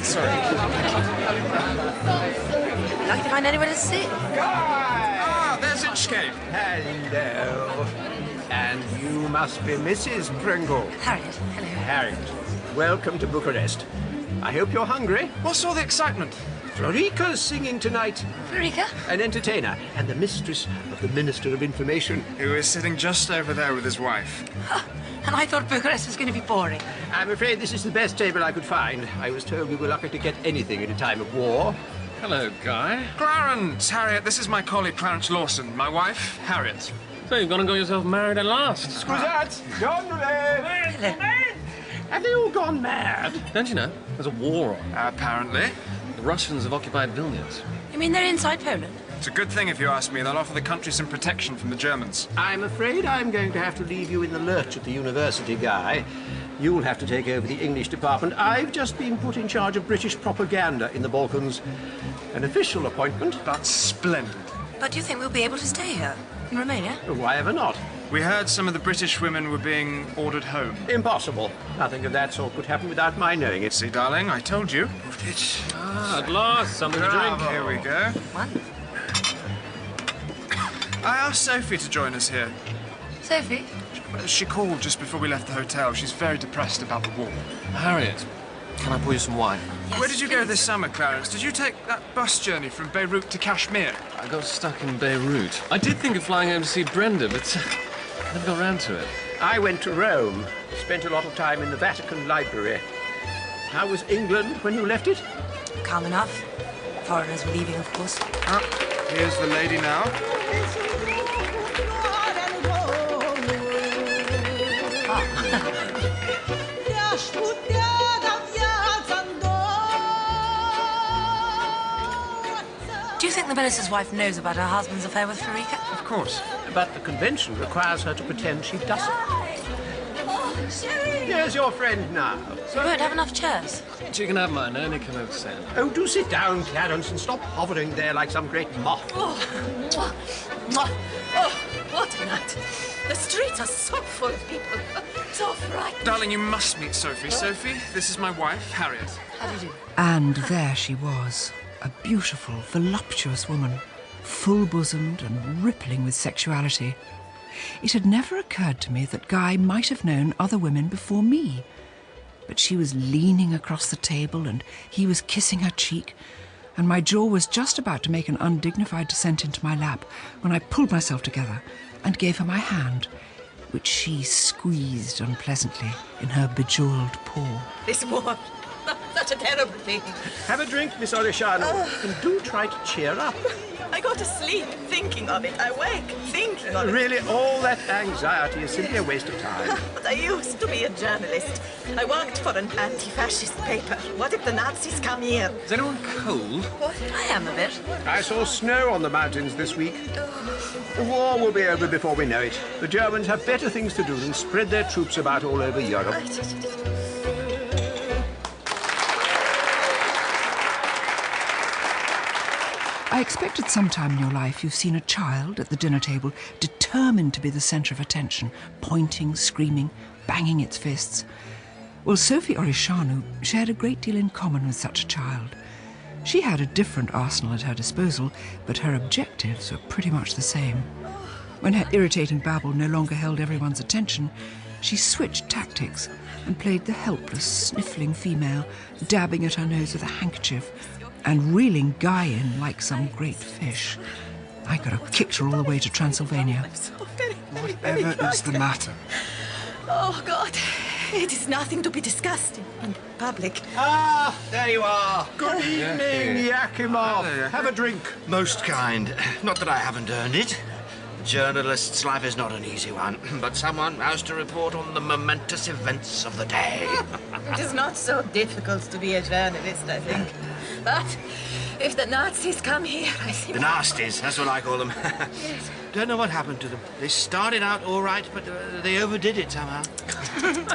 Sorry. Lucky to find anywhere to sit. Ah, there's Inchcape. Hello. And you must be Mrs. Pringle. Harriet, hello. Harriet, welcome to Bucharest. I hope you're hungry. What's all the excitement? Florica's singing tonight. Florica? An entertainer and the mistress of the Minister of Information. Who is sitting just over there with his wife. And I thought Bucharest was going to be boring. I'm afraid this is the best table I could find. I was told we were lucky to get anything at a time of war. Hello, Guy. Clarence, Harriet, this is my colleague Clarence Lawson. My wife, Harriet. So you've gone and got yourself married at last. Scusate, Hello. Have they all gone mad? Don't you know? There's a war on. Apparently. The Russians have occupied Vilnius. You mean they're inside Poland? It's a good thing, if you ask me. They'll offer the country some protection from the Germans. I'm afraid I'm going to have to leave you in the lurch at the university, Guy. You'll have to take over the English department. I've just been put in charge of British propaganda in the Balkans. An official appointment. That's splendid. But do you think we'll be able to stay here? In Romania? Why ever not? We heard some of the British women were being ordered home. Impossible. Nothing of that sort could happen without my knowing it. See, darling, I told you. At last, something to drink. Here we go. Wonderful. I asked Sophie to join us here. Sophie? She called just before we left the hotel. She's very depressed about the war. Harriet, can I pour you some wine? Yes, Where did you go please. this summer, Clarence? Did you take that bus journey from Beirut to Kashmir? I got stuck in Beirut. I did think of flying home to see Brenda, but I never got round to it. I went to Rome. Spent a lot of time in the Vatican Library. How was England when you left it? Calm enough. Foreigners were leaving, of course. Ah, here's the lady now. Do you think the minister's wife knows about her husband's affair with Florica? Of course. But the convention requires her to pretend she doesn't. Here's your friend now. We won't have enough chairs. You can have mine. Only come over to say Oh, do sit down, Clarence, and stop hovering there like some great moth. Oh, what a night. The streets are so full of people. So frightened. Darling, you must meet Sophie. Sophie, this is my wife, Harriet. How do you do? And there she was, a beautiful, voluptuous woman, full-bosomed and rippling with sexuality. It had never occurred to me that Guy might have known other women before me. But she was leaning across the table and he was kissing her cheek, and my jaw was just about to make an undignified descent into my lap when I pulled myself together and gave her my hand, which she squeezed unpleasantly in her bejewelled paw. This war, such a terrible thing. Have a drink, Miss Orishano, and do try to cheer up. I go to sleep thinking of it. I wake thinking of it. Really, all that anxiety is simply a waste of time. But I used to be a journalist. I worked for an anti-fascist paper. What if the Nazis come here? Is anyone cold? I am a bit. I saw snow on the mountains this week. The war will be over before we know it. The Germans have better things to do than spread their troops about all over Europe. I expect at some time in your life you've seen a child at the dinner table determined to be the centre of attention, pointing, screaming, banging its fists. Well, Sophie Orishanu shared a great deal in common with such a child. She had a different arsenal at her disposal, but her objectives were pretty much the same. When her irritating babble no longer held everyone's attention, she switched tactics and played the helpless, sniffling female, dabbing at her nose with a handkerchief and reeling Guy in like some great fish. I could have kicked her all the way to Transylvania. I'm so very, very Whatever is the matter? Oh, God. It is nothing to be discussed in public. Ah, there you are. Good evening, Yakimov. Have a drink. Most kind. Not that I haven't earned it. A journalist's life is not an easy one, but someone has to report on the momentous events of the day. It is not so difficult to be a journalist, I think. But if the Nazis come here, I think... The nasties, that's what I call them. Yes. Don't know what happened to them. They started out all right, but they overdid it somehow.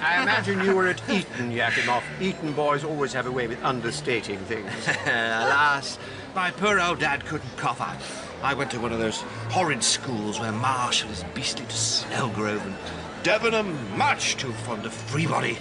I imagine you were at Eton, Yakimov. Eton boys always have a way with understating things. Alas, my poor old dad couldn't cough up. I went to one of those horrid schools where Marshall is beastly to Snellgrove and Debenham much too fond of Freebody.